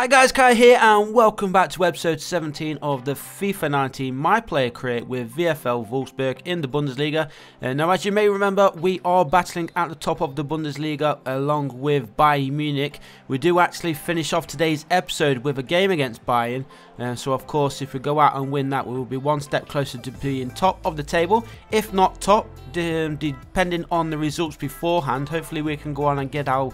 Hi guys, Kai here and welcome back to episode 17 of the FIFA 19 My Player Career with VfL Wolfsburg in the Bundesliga. Now as you may remember, we are battling at the top of the Bundesliga along with Bayern Munich. We do actually finish off today's episode with a game against Bayern. So of course if we go out and win that, we will be one step closer to being top of the table. If not top, depending on the results beforehand, hopefully we can go on and get our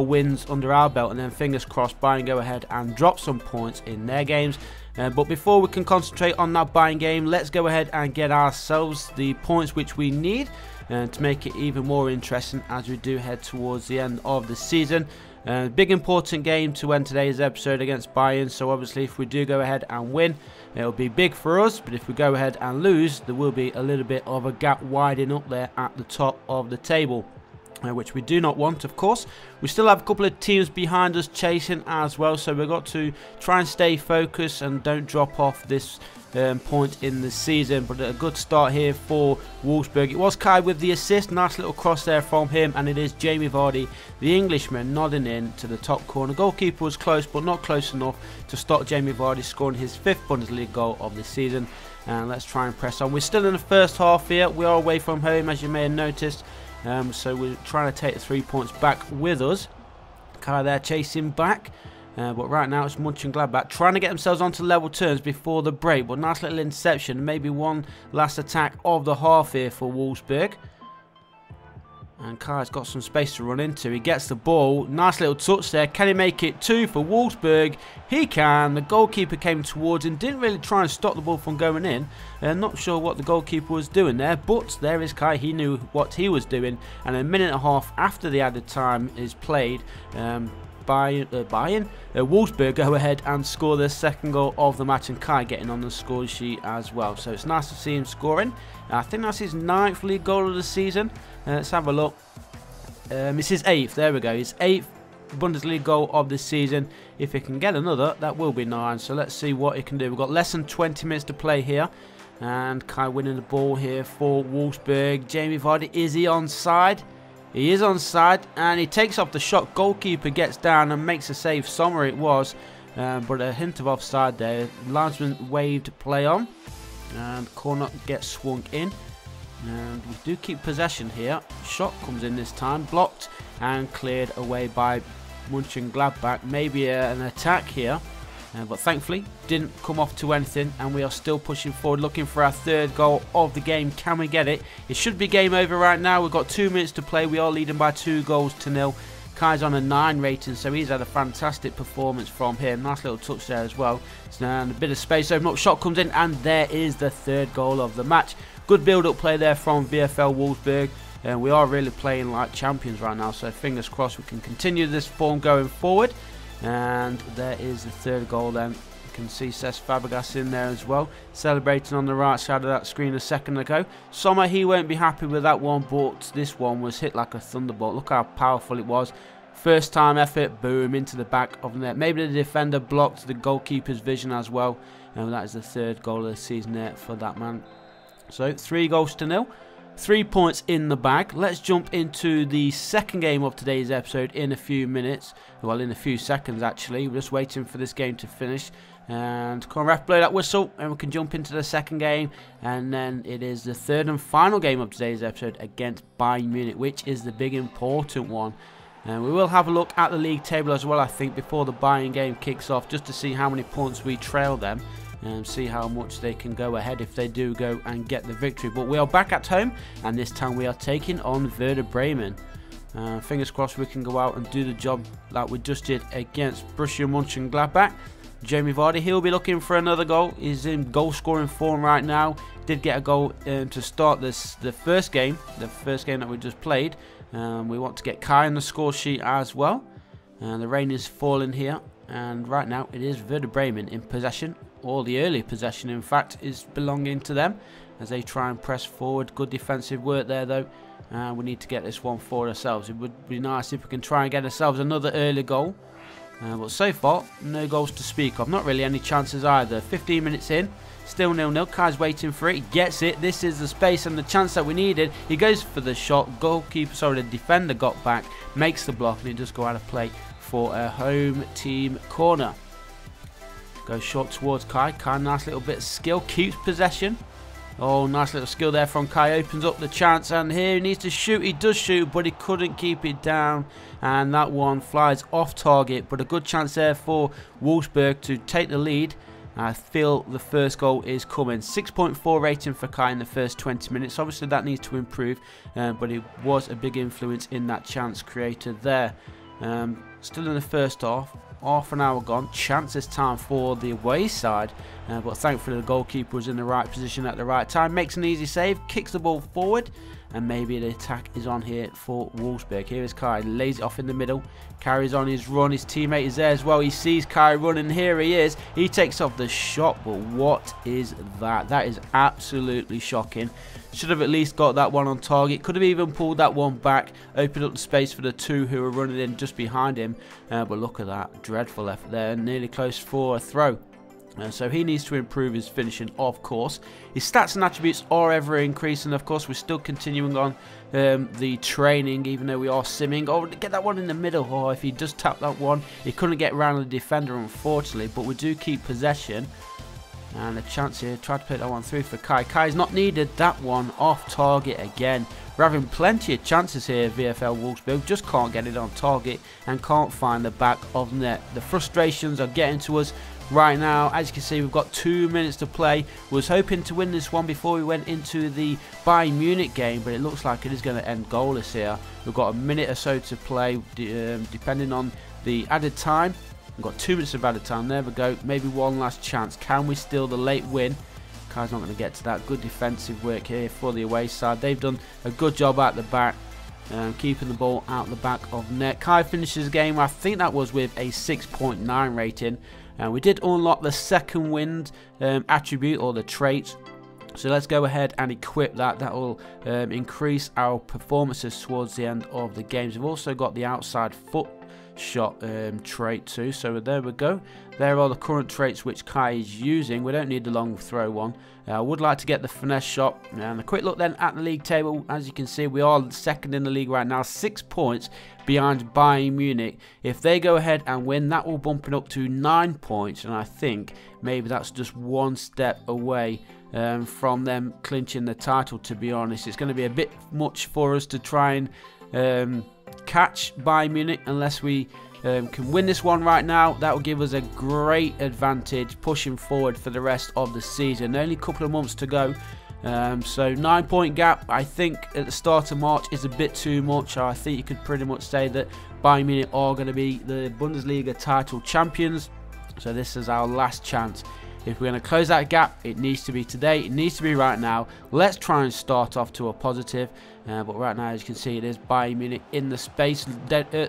wins under our belt, and then fingers crossed Bayern go ahead and drop some points in their games. But before we can concentrate on that Bayern game, let's go ahead and get ourselves the points which we need to make it even more interesting as we do head towards the end of the season. Big important game to end today's episode against Bayern, so obviously if we do go ahead and win, it'll be big for us, but if we go ahead and lose, there will be a little bit of a gap widening up there at the top of the table. Which we do not want, of course. We still have a couple of teams behind us chasing as well, so we've got to try and stay focused and don't drop off this point in the season. But a good start here for Wolfsburg. It was Kai with the assist, nice little cross there from him, and it is Jamie Vardy, the Englishman, nodding in to the top corner. Goalkeeper was close, but not close enough to stop Jamie Vardy scoring his 5th Bundesliga goal of the season. And let's try and press on. We're still in the first half here. We are away from home, as you may have noticed. So we're trying to take the 3 points back with us. Kai there chasing back. But right now it's Mönchengladbach trying to get themselves onto level terms before the break. But nice little interception. Maybe one last attack of the half here for Wolfsburg. And Kai's got some space to run into. He gets the ball. Nice little touch there. Can he make it 2 for Wolfsburg? He can. The goalkeeper came towards him. Didn't really try and stop the ball from going in. Not sure what the goalkeeper was doing there. But there is Kai. He knew what he was doing. And a minute and a half after the added time is played, Wolfsburg go ahead and score their second goal of the match, and Kai getting on the score sheet as well. So it's nice to see him scoring. I think that's his 9th league goal of the season. Let's have a look. It's his 8th. There we go. His 8th Bundesliga goal of the season. If he can get another, that will be 9. So let's see what he can do. We've got less than 20 minutes to play here. And Kai winning the ball here for Wolfsburg. Jamie Vardy, is he onside? He is onside, and he takes off the shot. Goalkeeper gets down and makes a save. Sommer it was, but a hint of offside there. Linesman waved play on, and corner gets swung in. And we do keep possession here. Shot comes in this time, blocked and cleared away by Mönchengladbach. Maybe an attack here, but thankfully didn't come off to anything, and we are still pushing forward looking for our 3rd goal of the game. Can we get it? It should be game over right now. We've got 2 minutes to play. We are leading by 2-0. Kai's on a 9 rating, so he's had a fantastic performance from him. Nice little touch there as well. And a bit of space open up. Shot comes in, and there is the 3rd goal of the match. Good build-up play there from VfL Wolfsburg. And we are really playing like champions right now, so fingers crossed we can continue this form going forward. And there is the 3rd goal then. You can see Cesc Fabregas in there as well, celebrating on the right side of that screen a second ago. Sommer, he won't be happy with that one, but this one was hit like a thunderbolt. Look how powerful it was. First time effort, boom, into the back of the net. Maybe the defender blocked the goalkeeper's vision as well. And that is the 3rd goal of the season there for that man. So 3-0. 3 points in the bag. Let's jump into the second game of today's episode in a few minutes. Well, in a few seconds actually. We're just waiting for this game to finish. And come on, ref, blow that whistle, and we can jump into the second game. And then it is the 3rd and final game of today's episode against Bayern Munich, which is the big important one. And we will have a look at the league table as well, I think, before the Bayern game kicks off, just to see how many points we trail them. And see how much they can go ahead if they do go and get the victory. But we are back at home, and this time we are taking on Werder Bremen. Fingers crossed we can go out and do the job like we just did against Borussia Mönchengladbach. Jamie Vardy, he'll be looking for another goal. He's in goal scoring form right now. Did get a goal to start the first game that we just played. We want to get Kai on the score sheet as well. The rain is falling here, and right now it is Werder Bremen in possession. All the early possession, in fact, is belonging to them as they try and press forward. Good defensive work there, though. We need to get this one for ourselves. It would be nice if we can try and get ourselves another early goal. But so far, no goals to speak of. Not really any chances either. 15 minutes in, Still 0-0. Kai's waiting for it. He gets it. This is the space and the chance that we needed. He goes for the shot. Goalkeeper, sorry, the defender got back, makes the block, and it does go out of play for a home team corner. Goes short towards Kai. Kai, nice little bit of skill. Keeps possession. Oh, nice little skill there from Kai. Opens up the chance, and here he needs to shoot. He does shoot, but he couldn't keep it down, and that one flies off target. But a good chance there for Wolfsburg to take the lead. I feel the first goal is coming. 6.4 rating for Kai in the first 20 minutes. Obviously, that needs to improve, but it was a big influence in that chance created there. Still in the first half. Half an hour gone. Chance this time for the away side, but thankfully the goalkeeper was in the right position at the right time. Makes an easy save, kicks the ball forward, and maybe the attack is on here for Wolfsburg. Here is Kai, lays it off in the middle, carries on his run. His teammate is there as well. He sees Kai running. Here he is. He takes off the shot, but what is that? That is absolutely shocking. Should have at least got that one on target. Could have even pulled that one back, opened up the space for the two who were running in just behind him. But look at that. Dreadful effort there. Nearly close for a throw. So he needs to improve his finishing, of course. His stats and attributes are ever increasing. Of course, we're still continuing on the training, even though we are simming. Oh, get that one in the middle. Oh, if he does tap that one, he couldn't get around the defender, unfortunately. But we do keep possession. And a chance here. Tried to put that one through for Kai. Kai's not needed. That one off target again. We're having plenty of chances here, VfL Wolfsburg. Just can't get it on target and can't find the back of net. The frustrations are getting to us right now. As you can see, we've got 2 minutes to play. Was hoping to win this one before we went into the Bayern Munich game, but it looks like it is going to end goalless here. We've got a minute or so to play, depending on the added time. We've got 2 minutes of added time. There we go. Maybe one last chance. Can we steal the late win? Kai's not going to get to that. Good defensive work here for the away side. They've done a good job at the back, keeping the ball out the back of net. Kai finishes the game. I think that was with a 6.9 rating. We did unlock the second wind attribute, or the trait. So let's go ahead and equip that. That will increase our performances towards the end of the games. We've also got the outside foot shot trait too. So there we go. There are the current traits which Kai is using. We don't need the long throw one. I would like to get the finesse shot. And a quick look then at the league table. As you can see, we are second in the league right now, 6 points behind Bayern Munich. If they go ahead and win, that will bump it up to 9 points, and I think maybe that's just one step away from them clinching the title, to be honest. It's going to be a bit much for us to try and catch Bayern Munich unless we can win this one right now. That will give us a great advantage pushing forward for the rest of the season. Only a couple of months to go. So 9-point gap, I think at the start of March is a bit too much. I think you could pretty much say that Bayern Munich are going to be the Bundesliga title champions. So this is our last chance. If we're going to close that gap, it needs to be today. It needs to be right now. Let's try and start off to a positive. But right now, as you can see, it is Bayern Munich in the space.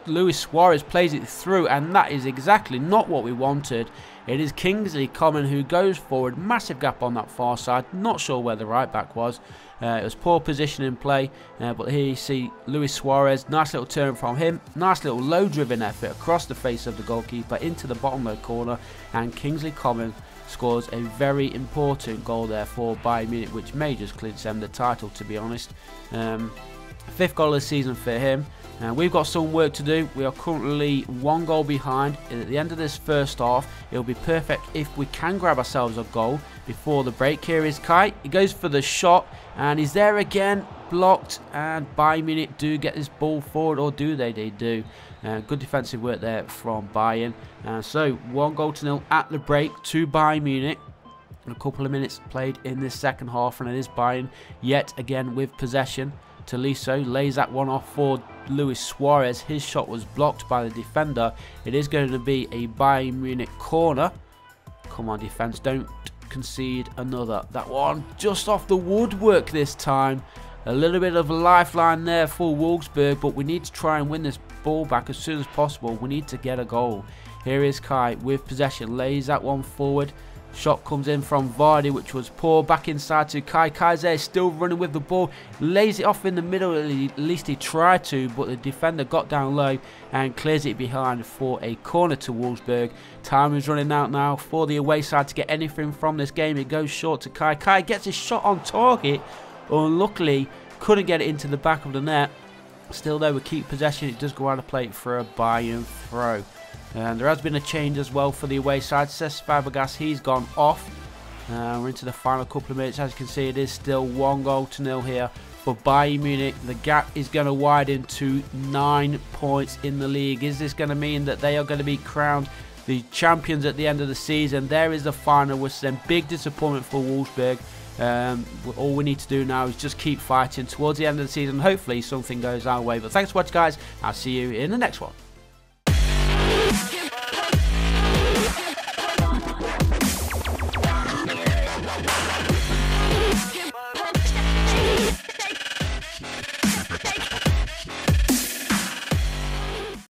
Luis Suarez plays it through, and that is exactly not what we wanted. It is Kingsley Coman who goes forward. Massive gap on that far side. Not sure where the right back was. It was poor position in play. But here you see Luis Suarez. Nice little turn from him. Nice little low-driven effort across the face of the goalkeeper into the bottom left corner. And Kingsley Coman scores a very important goal there for Bayern Munich, which may just clinch them the title, to be honest. 5th goal of the season for him. We've got some work to do. We are currently 1 goal behind. At the end of this first half, it'll be perfect if we can grab ourselves a goal before the break. Here is Kai. He goes for the shot, and he's there again. Blocked, and Bayern Munich do get this ball forward, or do they? They do. Good defensive work there from Bayern. So 1-0 at the break to Bayern Munich. A couple of minutes played in this second half, and it is Bayern yet again with possession. Tolisso lays that one off for Luis Suarez. His shot was blocked by the defender. It is going to be a Bayern Munich corner. Come on, defense, don't concede another. That one just off the woodwork this time. A little bit of a lifeline there for Wolfsburg, but we need to try and win this ball back as soon as possible. We need to get a goal. Here is Kai with possession, lays that one forward. Shot comes in from Vardy, which was poor. Back inside to Kai. Kai's there, still running with the ball. Lays it off in the middle, at least he tried to, but the defender got down low and clears it behind for a corner to Wolfsburg. Time is running out now for the away side to get anything from this game. It goes short to Kai. Kai gets his shot on target. Unluckily, couldn't get it into the back of the net. Still though, we keep possession. It does go out of play for a Bayern throw. And there has been a change as well for the away side. Cesc Fabregas, he's gone off. We're into the final couple of minutes. As you can see, it is still 1-0 here for Bayern Munich. The gap is going to widen to 9 points in the league. Is this going to mean that they are going to be crowned the champions at the end of the season? There is the final whistle. Then big disappointment for Wolfsburg. All we need to do now is just keep fighting towards the end of the season. Hopefully something goes our way. But thanks for watching, guys. I'll see you in the next one.